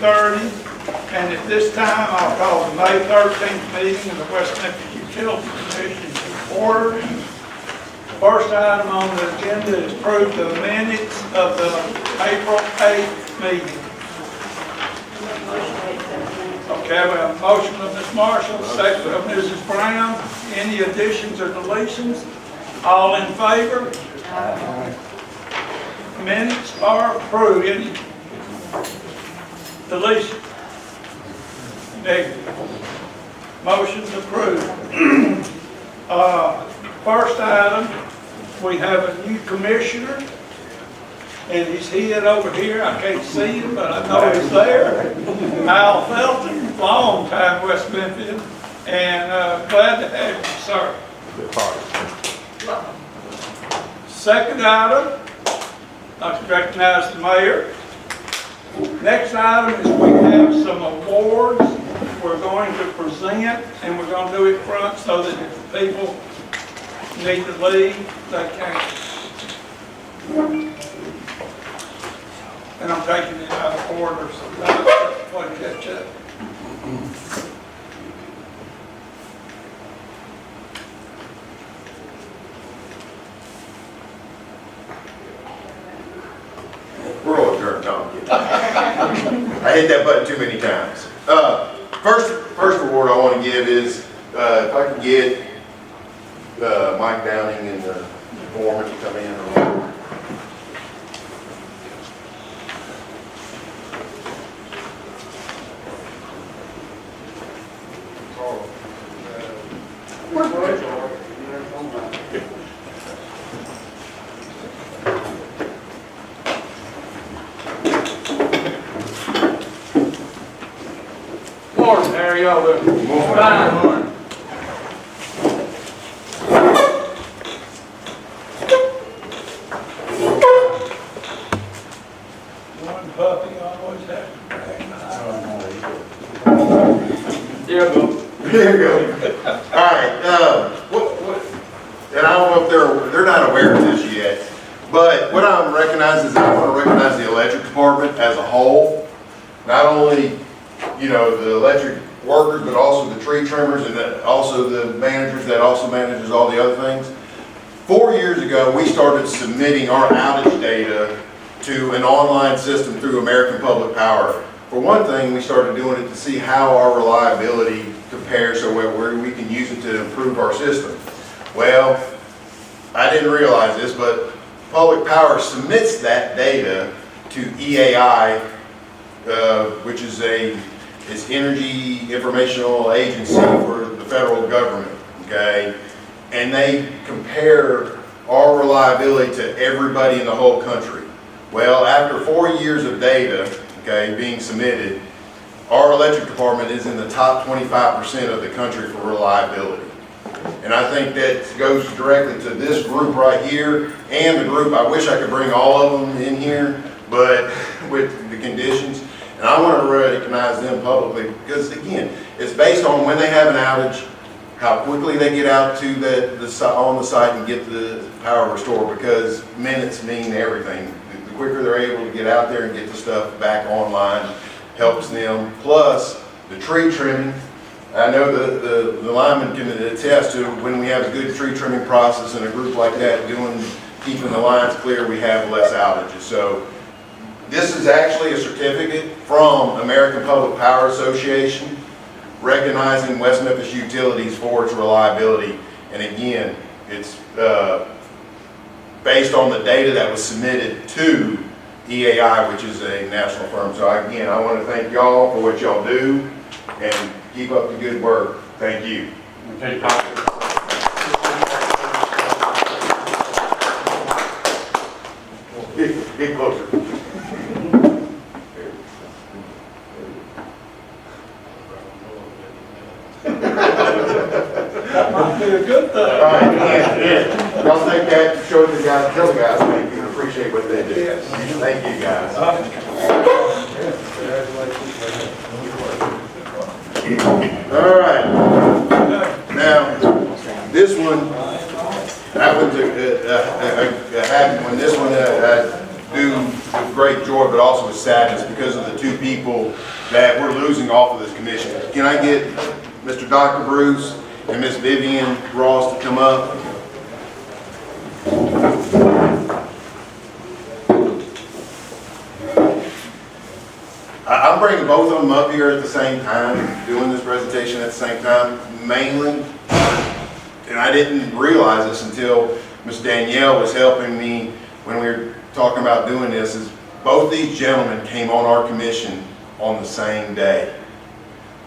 7:30. And at this time, I'll call the May 13th meeting of the West Memphis Utility Commission to order. First item on the agenda is approve the minutes of the April 8th meeting. Okay, we have a motion of Ms. Marshall, second of Mrs. Brown. Any additions or deletions? All in favor? Aye. Minutes are approved. Any deletions? Negative. Motion's approved. First item, we have a new commissioner, and he's hid over here. I can't see him, but I know he's there. Al Felton, long time West Memphis, and glad to have you, sir. Second item, I'd like to recognize the mayor. Next item is we have some awards we're going to present, and we're going to do it front so that if people need to leave, they can. And I'm taking it out of order, so I'll catch up. We're all adjourned, Tom. I hit that button too many times. First award I want to give is if I can get Mike Downing and the foreman to come in. Morning, how are y'all doing? Fine. One puppy always has to drag my eye. There you go. There you go. All right. And I don't know if they're not aware of this yet, but what I'm recognizing is I want to recognize the electric department as a whole, not only the electric workers, but also the tree trimmers and also the managers that also manages all the other things. 4 years ago, we started submitting our outage data to an online system through American Public Power. For one thing, we started doing it to see how our reliability compares so where we can use it to improve our system. Well, I didn't realize this, but Public Power submits that data to EAI, which is it's Energy Informational Agency for the federal government, okay? And they compare our reliability to everybody in the whole country. Well, after 4 years of data, okay, being submitted, our electric department is in the top 25% of the country for reliability. And I think that goes directly to this group right here and the group, I wish I could bring all of them in here, but with the conditions. And I want to recognize them publicly because, again, it's based on when they have an outage, how quickly they get out to on the site and get the power restored, because minutes mean everything. The quicker they're able to get out there and get the stuff back online helps them. Plus, the tree trimming. I know the lineman can attest to when we have a good tree trimming process and a group like that keeping the lines clear, we have less outages. So this is actually a certificate from American Public Power Association recognizing West Memphis Utilities for its reliability. And again, it's based on the data that was submitted to EAI, which is a national firm. So again, I want to thank y'all for what y'all do and keep up the good work. Thank you. Okay. Get closer. That might be a good thing. All right, yeah. Y'all take that to show the guys, tell the guys thank you and appreciate what they do. Yes. Thank you, guys. All right. Now, this one, that one's happened when this one, do with great joy, but also with sadness because of the two people that we're losing off of this commission. Can I get Mr. Dr. Bruce and Miss Vivian Ross to come up? I'm bringing both of them up here at the same time, doing this presentation at the same time, mainly, and I didn't realize this until Ms. Danielle was helping me when we were talking about doing this, is both these gentlemen came on our commission on the same day,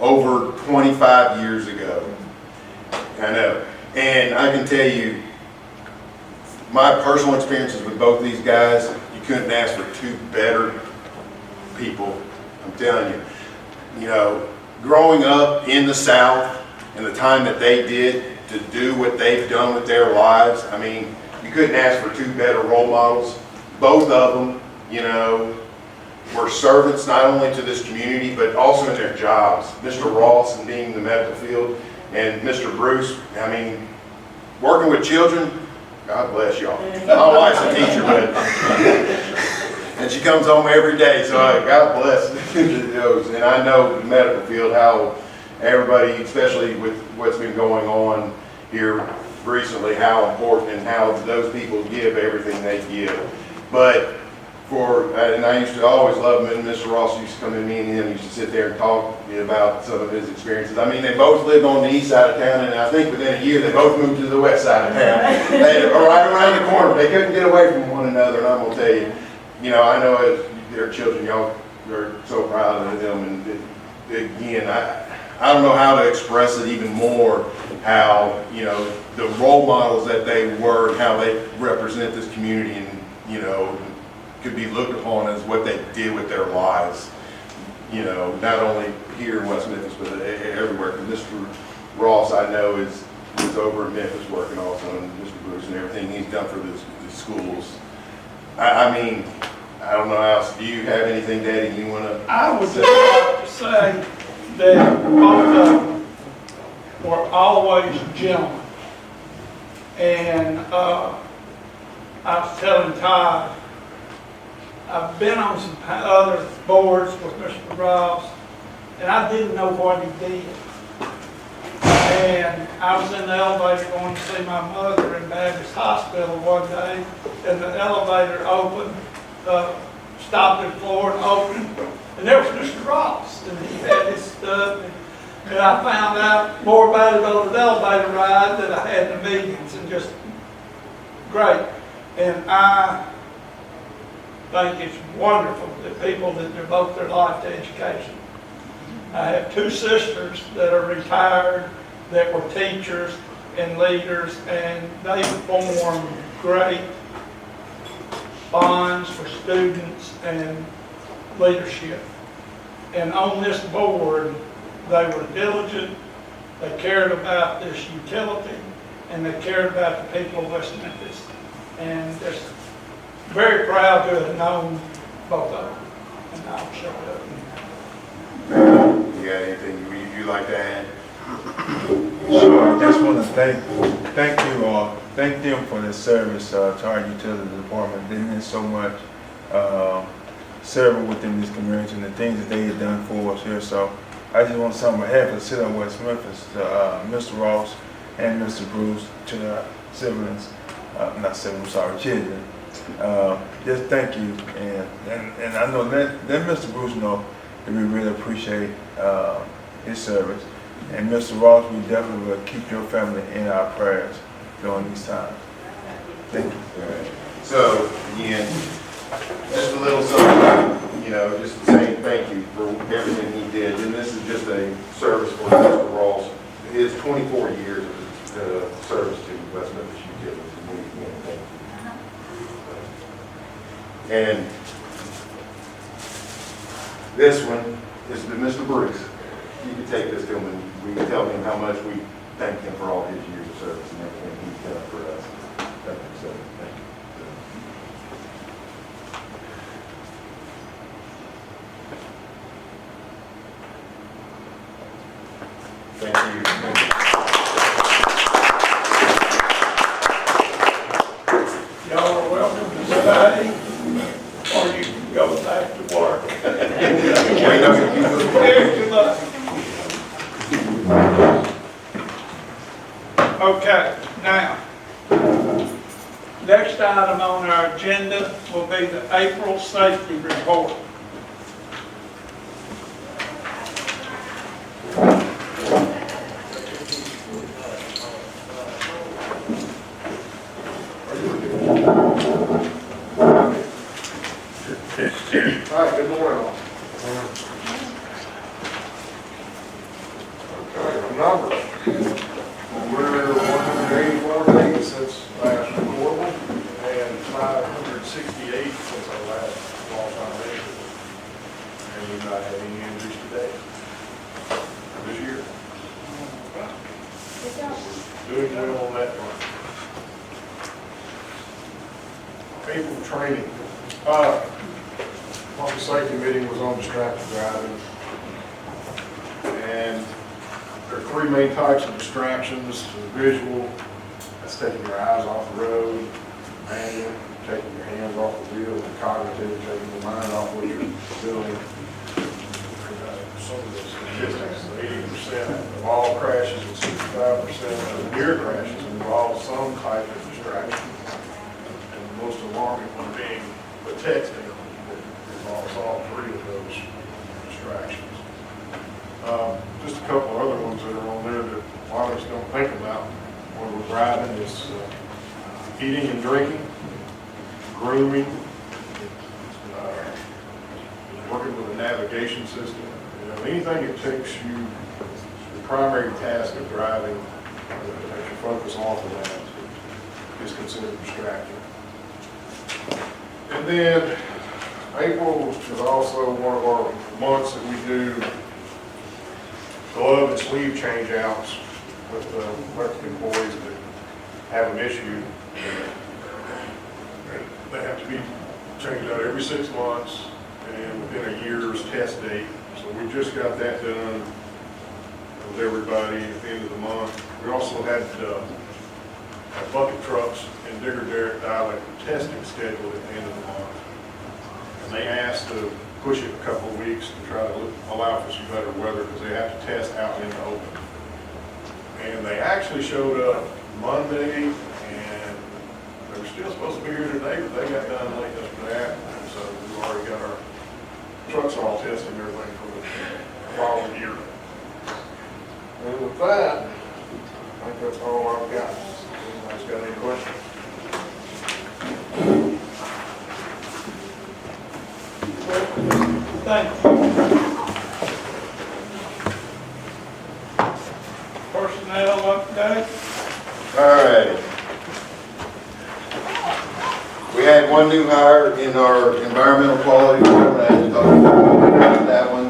over 25 years ago. I know, and I can tell you, my personal experiences with both these guys, you couldn't ask for two better people. I'm telling you, you know, growing up in the South and the time that they did to do what they've done with their lives, I mean, you couldn't ask for two better role models. Both of them, you know, were servants not only to this community, but also in their jobs. Mr. Ross in being in the medical field, and Mr. Bruce, I mean, working with children, God bless y'all. My wife's a teacher, but and she comes home every day, so God bless those. And I know the medical field, how everybody, especially with what's been going on here recently, how important and how those people give everything they give. But and I used to always love him, and Mr. Ross used to come in, me and him used to sit there and talk about some of his experiences. I mean, they both lived on the east side of town, and I think within a year they both moved to the west side of town. They were right around the corner. They couldn't get away from one another, and I'm going to tell you, you know, I know as their children, y'all are so proud of them, and again, I don't know how to express it even more, how, you know, the role models that they were and how they represent this community, and, you know, could be looked upon as what they did with their lives, you know, not only here in West Memphis, but everywhere. Because Mr. Ross, I know, is over in Memphis working also, and Mr. Bruce and everything he's done for the schools. I mean, I don't know how else. Do you have anything, Daddy, you want to? I would just like to say that both of them were always gentlemen. And I was telling Todd, I've been on some other boards with Mr. Ross, and I didn't know what he did. And I was in the elevator going to see my mother in Baptist Hospital one day, and the elevator opened, stopped at the floor and opened, and there was Mr. Ross, and he had his stuff, and I found out more about it on the elevator ride than I had in the meetings, and just great. And I think it's wonderful that people that devote their life to education. I have two sisters that are retired that were teachers and leaders, and they form great bonds for students and leadership. And on this board, they were diligent, they cared about this utility, and they cared about the people of West Memphis. And just very proud to have known both of them. And I'll shut up. You got anything you'd like to add? Sure. I just want to thank you all, thank them for their service to our utility department. They meant so much serving within this community and the things that they have done for us here. So I just want to say on behalf of the city of West Memphis, Mr. Ross and Mr. Bruce, to the siblings, children. Just thank you, and I know that Mr. Bruce know that we really appreciate his service, and Mr. Ross, we definitely will keep your family in our prayers during these times. Thank you. All right. So again, just a little something, you know, just saying thank you for everything he did, and this is just a service for Mr. Ross. His 24 years of service to West Memphis Utility. And this one is to Mr. Bruce. You can take this to him and we can tell him how much we thank him for all his years of service and everything he's done for us. Thank you, sir. Thank you. Thank you. Y'all are welcome to stay. Next item on our agenda will be the April safety report. All right, good morning all. Okay, the numbers. We're 184 days since last recordable and 568 since our last lost time measure. And we've not had any injuries today this year. Doing well on that front. April training. Public safety meeting was on distracted driving. And there are three main types of distractions: the visual, that's taking your eyes off the road; manual, taking your hands off the wheel; and cognitive, taking your mind off what you're doing. Some of the statistics, 80% of all crashes and 65% of near crashes involve some type of distraction. And the most alarming one being the texting. Involves all three of those distractions. Just a couple other ones that are on there that a lot of us don't think about when we're driving is eating and drinking, grooming, working with a navigation system. You know, anything that takes you, the primary task of driving, that takes your focus off of that is considered distracting. And then April is also one of our months that we do glove and sleeve change outs with electric employees that have an issue. They have to be changed out every 6 months and within a year's test date. So we just got that done with everybody at the end of the month. We also had bucket trucks and digger derrick dialect testing scheduled at the end of the month. And they asked to push it a couple of weeks to try to allow for some better weather because they have to test out in the open. And they actually showed up Monday, and they were still supposed to be here today, but they got done late yesterday afternoon. So we've already got our trucks all testing everything for the following year. And with that, I think that's all I've got. Anybody's got any questions? Thank you. Personnel update. All right. We had one new hire in our environmental quality department. I had to talk about that one.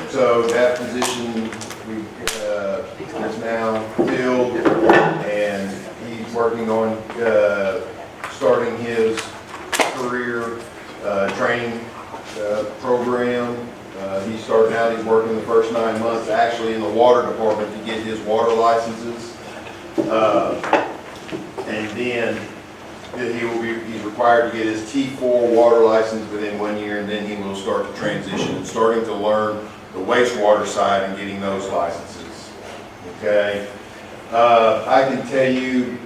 So that position is now filled, and he's working on starting his career training program. He started out, he's working the first 9 months actually in the water department to get his water licenses. And then he's required to get his T4 water license within 1 year, and then he will start to transition and starting to learn the wastewater side and getting those licenses. Okay. I can tell you,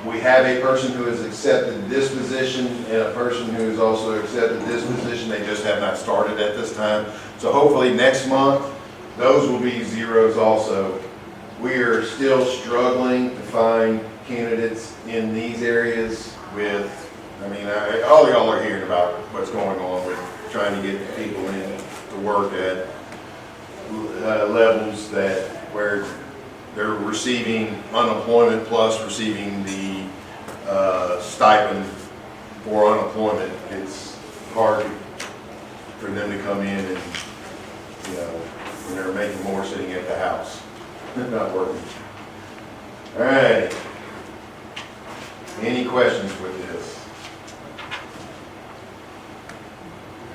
we have a person who has accepted this position and a person who has also accepted this position. They just have not started at this time. So hopefully next month, those will be zeros also. We are still struggling to find candidates in these areas with, all y'all are hearing about what's going on with trying to get people in to work at levels where they're receiving unemployment plus receiving the stipend for unemployment. It's hard for them to come in and, when they're making more sitting at the house, not working. All right. Any questions with this?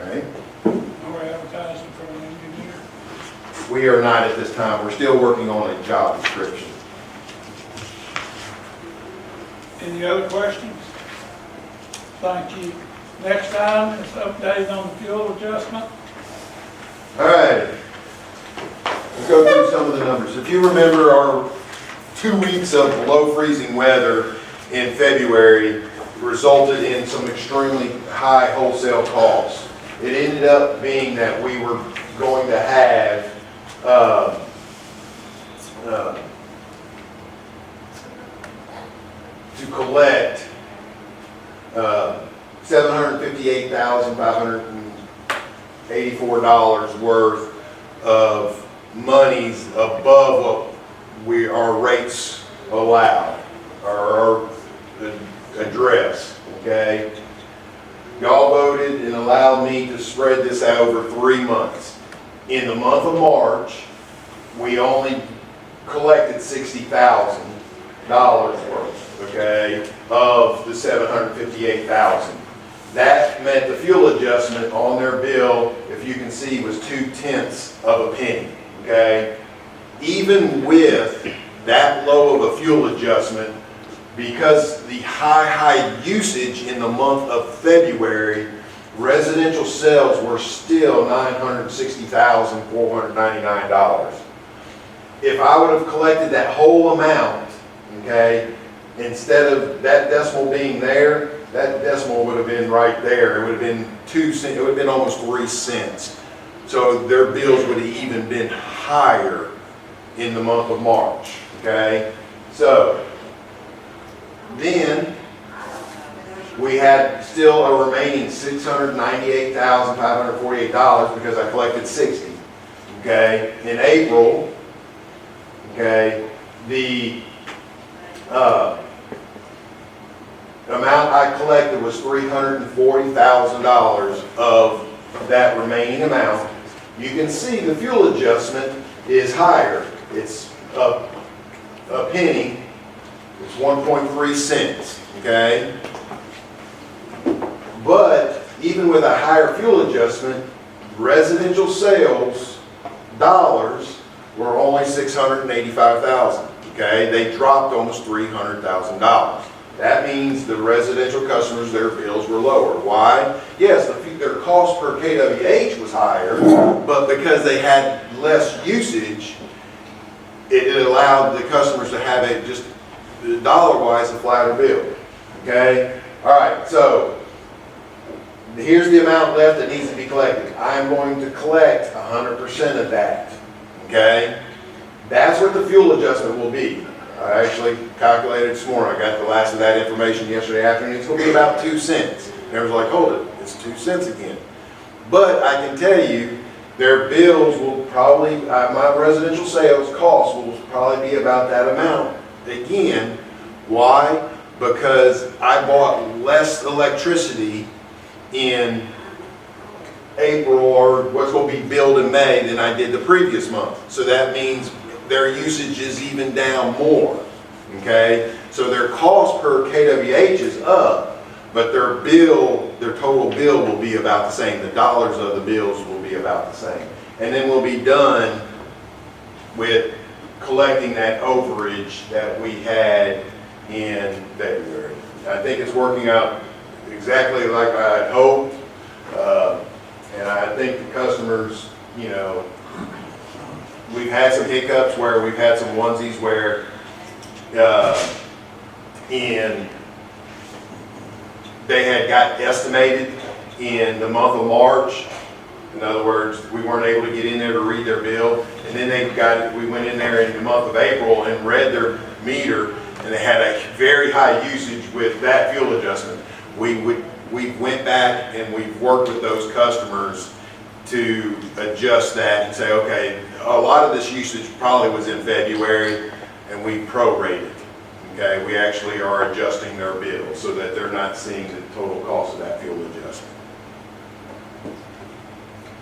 All right. We're advertising for an engineer. We are not at this time. We're still working on a job description. Any other questions? Thank you. Next item is update on the fuel adjustment. All right. Let's go through some of the numbers. If you remember our 2 weeks of below freezing weather, in February resulted in some extremely high wholesale costs. It ended up being that we were going to have to collect $758,584 worth of monies above what our rates allow or address, okay? Y'all voted and allowed me to spread this out over 3 months. In the month of March, we only collected $60,000 worth, okay, of the $758,000. That meant the fuel adjustment on their bill, if you can see, was 0.2 of a penny, okay? Even with that low of a fuel adjustment, because the high usage in the month of February, residential sales were still $960,499. If I would have collected that whole amount, okay, instead of that decimal being there, that decimal would have been right there. It would have been 2 cents, it would have been almost 3 cents. So their bills would have even been higher in the month of March, okay? So then we had still a remaining $698,548 because I collected 60, okay? In April, okay, the amount I collected was $340,000 of that remaining amount. You can see the fuel adjustment is higher. It's a penny. It's 1.3 cents, okay? But even with a higher fuel adjustment, residential sales dollars were only $685,000, okay? They dropped almost $300,000. That means the residential customers, their bills were lower. Why? Yes, their cost per kWh was higher, but because they had less usage, it allowed the customers to have a just dollar-wise a flatter bill, okay? All right, so here's the amount left that needs to be collected. I'm going to collect 100% of that, okay? That's what the fuel adjustment will be. I actually calculated this morning. I got the last of that information yesterday afternoon. It's going to be about 2 cents. And everyone's like, hold it, it's 2 cents again. But I can tell you, their bills will probably, my residential sales costs will probably be about that amount again. Why? Because I bought less electricity in April, or what's going to be billed in May, than I did the previous month. So that means their usage is even down more, okay? So their cost per kWh is up, but their bill, their total bill will be about the same. The dollars of the bills will be about the same. And then we'll be done with collecting that overage that we had in February. I think it's working out exactly like I had hoped. And I think the customers, you know, we've had some hiccups where we've had some onesies where they had got estimated in the month of March. In other words, we weren't able to get in there to read their bill. And then we went in there in the month of April and read their meter, and they had a very high usage with that fuel adjustment. We went back and we've worked with those customers to adjust that and say, okay, a lot of this usage probably was in February, and we prorated. Okay, we actually are adjusting their bill so that they're not seeing the total cost of that fuel adjustment.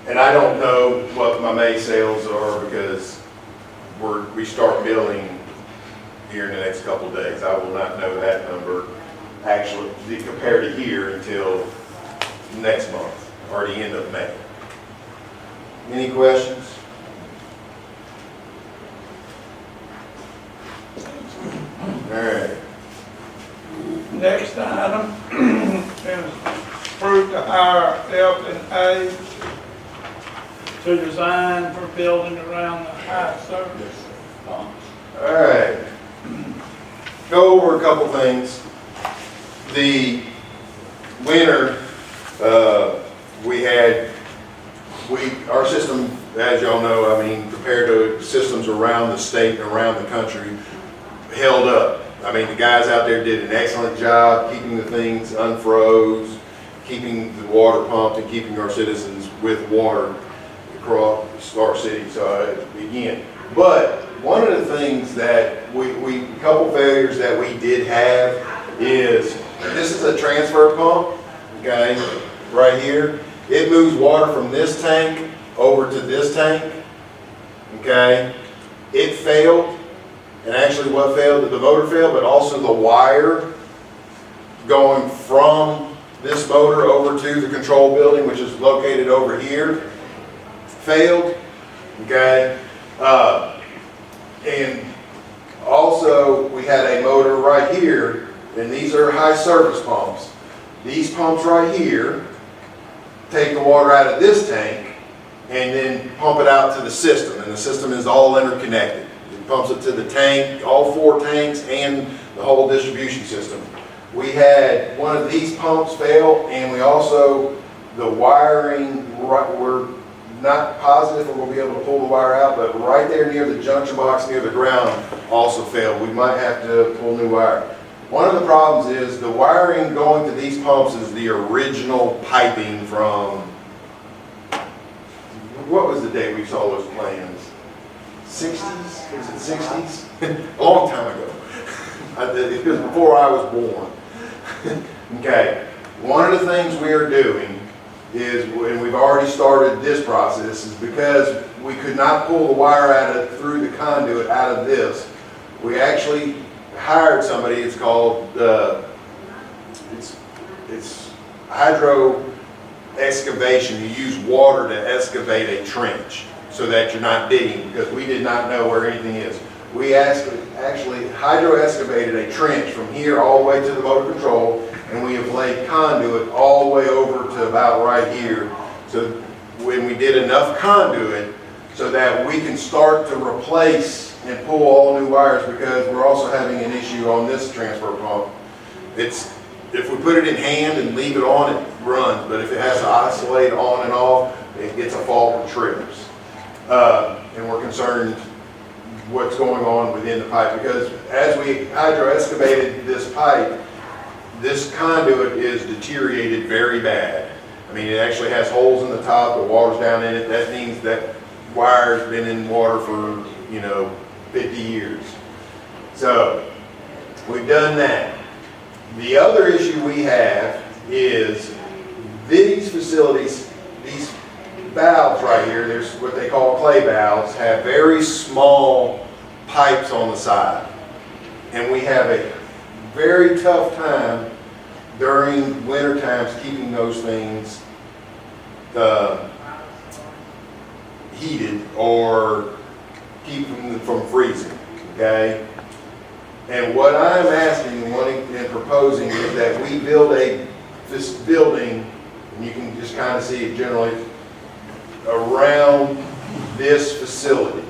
And I don't know what my May sales are because we start billing here in the next couple of days. I will not know that number actually compared to here until next month or the end of May. Any questions? All right. Next item is approved to hire F&A to design for building around the high service pumps. All right. Go over a couple things. the winter, our system, as y'all know, I mean, compared to systems around the state and around the country, held up. I mean, the guys out there did an excellent job keeping the things unfroze, keeping the water pumped, and keeping our citizens with water across our city. So again, but one of the things that a couple failures that we did have is, this is a transfer pump, okay, right here. It moves water from this tank over to this tank, okay. It failed, and actually what failed, the motor failed, but also the wire going from this motor over to the control building, which is located over here, failed, okay. And also we had a motor right here, and these are high service pumps. These pumps right here take the water out of this tank and then pump it out to the system, and the system is all interconnected. It pumps it to the tank, all 4 tanks, and the whole distribution system. We had one of these pumps fail, and we also, the wiring, we're not positive if we'll be able to pull the wire out, but right there near the junction box near the ground also failed. We might have to pull new wire. One of the problems is the wiring going to these pumps is the original piping from, what was the day we saw those plans? 60s? Was it 60s? A long time ago. It was before I was born. Okay, one of the things we are doing is, and we've already started this process, is because we could not pull the wire through the conduit out of this, we actually hired somebody. It's called it's hydro excavation. You use water to excavate a trench so that you're not digging, because we did not know where anything is. We actually hydro excavated a trench from here all the way to the motor control, and we have laid conduit all the way over to about right here. So when we did enough conduit so that we can start to replace and pull all new wires, because we're also having an issue on this transfer pump. If we put it in hand and leave it on, it runs, but if it has to isolate on and off, it gets a fault and trips. And we're concerned what's going on within the pipe, because as we hydro excavated this pipe, this conduit is deteriorated very bad. I mean, it actually has holes in the top, the water's down in it. That means that wire's been in water for, 50 years. So we've done that. The other issue we have is these facilities, these valves right here, there's what they call clay valves, have very small pipes on the side. And we have a very tough time during winter times keeping those things heated or keep them from freezing, okay? And what I'm asking and proposing is that we build this building, and you can just kind of see it generally, around this facility.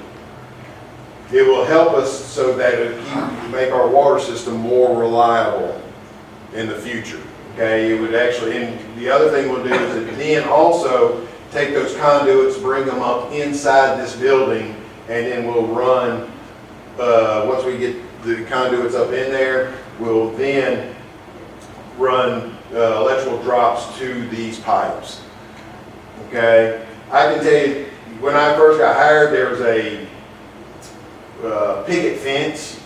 It will help us so that it make our water system more reliable in the future, okay? It would actually, and the other thing we'll do is that then also take those conduits, bring them up inside this building, and then we'll run, once we get the conduits up in there, we'll then run electrical drops to these pipes, okay? I can tell you, when I first got hired, there was a picket fence,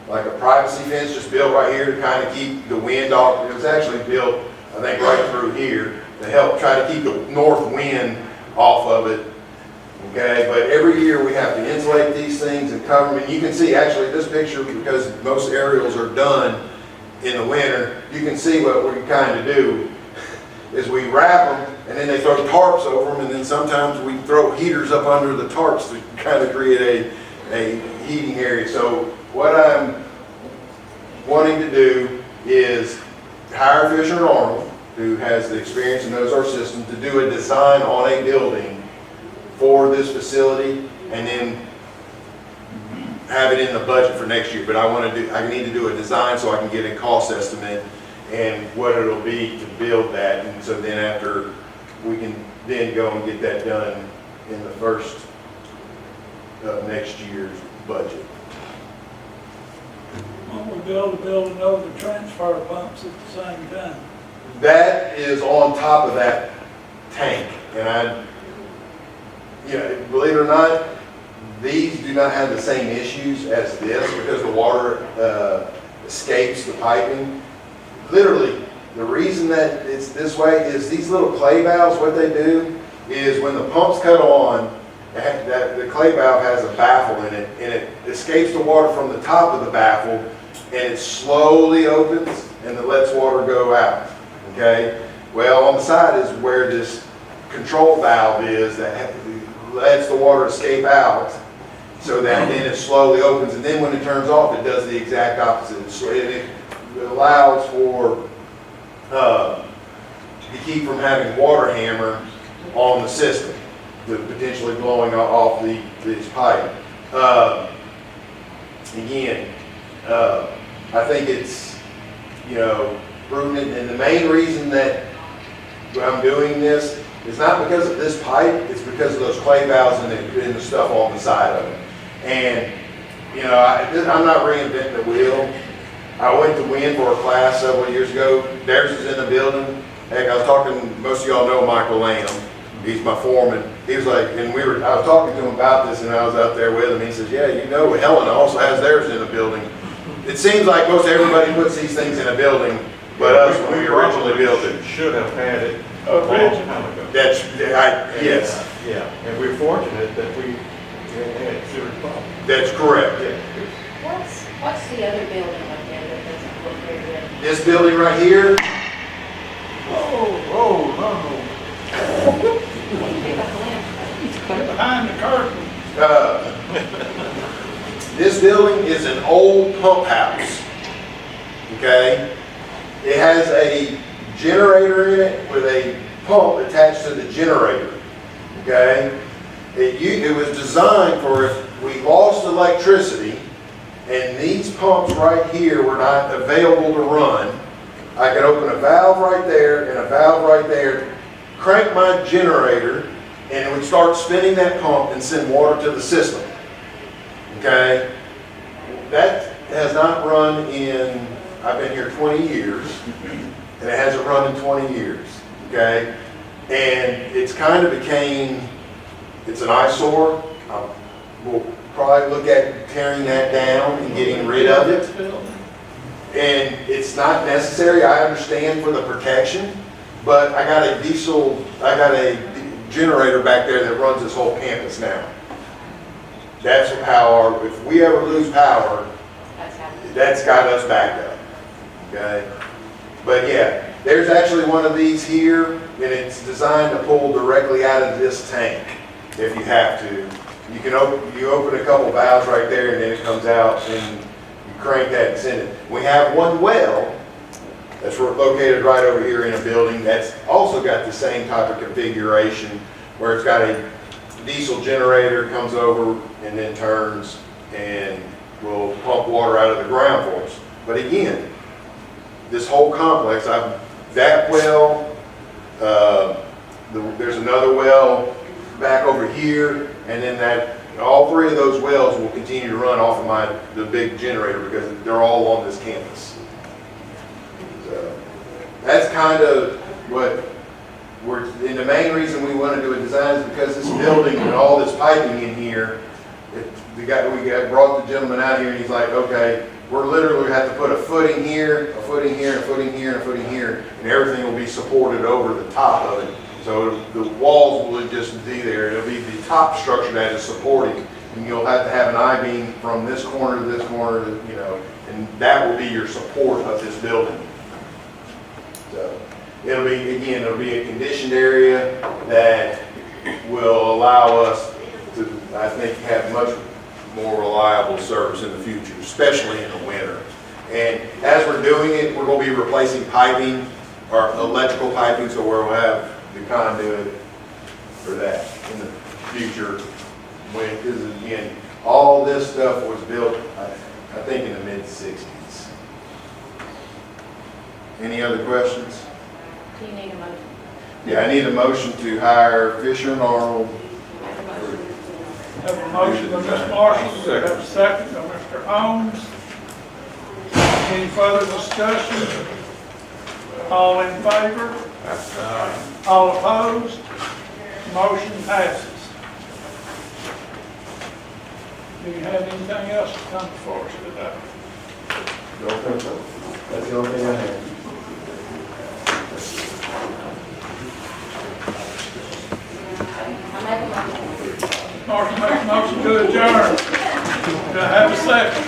like a privacy fence, just built right here to kind of keep the wind off. It was actually built, I think, right through here to help try to keep the north wind off of it. Okay, but every year we have to insulate these things and cover them. And you can see actually this picture, because most aerials are done in the winter, you can see what we kind of do is we wrap them and then they throw tarps over them, and then sometimes we throw heaters up under the tarps to kind of create a heating area. So what I'm wanting to do is hire Fisher & Arnold, who has the experience and knows our system, to do a design on a building for this facility, and then have it in the budget for next year. But I need to do a design so I can get a cost estimate, and what it'll be to build that. And so then after, we can then go and get that done in the first of next year's budget. Won't we be able to build another transfer pumps at the same time? That is on top of that tank, and believe it or not, these do not have the same issues as this because the water escapes the piping. Literally, the reason that it's this way is these little clay valves, what they do is when the pump's cut on, the clay valve has a baffle in it, and it escapes the water from the top of the baffle, and it slowly opens and it lets water go out, okay? Well, on the side is where this control valve is that lets the water escape out, so that then it slowly opens, and then when it turns off, it does the exact opposite. So it allows for, to keep from having water hammer on the system, potentially blowing off this pipe. Again, I think it's, prudent, and the main reason that I'm doing this is not because of this pipe, it's because of those clay valves and the stuff on the side of it. And, I'm not reinventing the wheel. I went to WIN for a class several years ago. Theirs is in the building. Heck, I was talking, most of y'all know Michael Lamb. He's my foreman. He was like, I was talking to him about this, and I was out there with him. He says, yeah, Helena also has theirs in the building. It seems like most everybody puts these things in a building, but us, when we originally built it. Should have had it a long time ago. Yes. Yeah, and we're fortunate that we had serious problems. That's correct. What's the other building up there that doesn't look very good? This building right here, Behind the curtain. this building is an old pump house, okay? It has a generator in it with a pump attached to the generator, okay? It was designed for if we lost electricity and these pumps right here were not available to run, I could open a valve right there and a valve right there, crank my generator, and it would start spinning that pump and send water to the system. Okay? That has not run in, I've been here 20 years, and it hasn't run in 20 years. Okay? And it's kind of became, it's an eyesore. We'll probably look at tearing that down and getting rid of it. And it's not necessary, I understand, for the protection, but I got a generator back there that runs this whole campus now. That's how if we ever lose power, that's got us back up, okay? But yeah, there's actually one of these here, and it's designed to pull directly out of this tank, if you have to. You open a couple valves right there, and then it comes out, and you crank that and send it. We have one well that's located right over here in a building that's also got the same type of configuration, where it's got a diesel generator, comes over and then turns and will pump water out of the ground for us. But again, this whole complex, that well, there's another well back over here, and then all three of those wells will continue to run off of the big generator because they're all on this campus. So that's kind of what and the main reason we want to do a design is because this building and all this piping in here, we brought the gentleman out here and he's like, okay, we're literally have to put a footing here, a footing here, a footing here, and a footing here, and everything will be supported over the top of it. So the walls will just be there. It'll be the top structure that is supporting, and you'll have to have an I-beam from this corner to this corner, and that will be your support of this building. So it'll be a conditioned area that will allow us to, I think, have much more reliable service in the future, especially in the winter. And as we're doing it, we're going to be replacing piping, or electrical piping, so we'll have the conduit for that in the future. Because again, all this stuff was built, I think, in the mid-60s. Any other questions? Do you need a motion? Yeah, I need a motion to hire Fisher and Arnold. Make a motion. Have a motion by Mr. Marshall, have a second by Mr. Holmes. Any further discussion? All in favor? All opposed? Motion passes. Do you have anything else to come before us today? Don't think so. That's the only thing I have. I make a motion. Marshall makes a motion to adjourn. Do I have a second?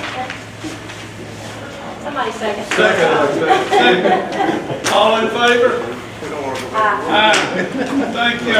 Somebody second. Second. All in favor? Aye. Aye. Thank you.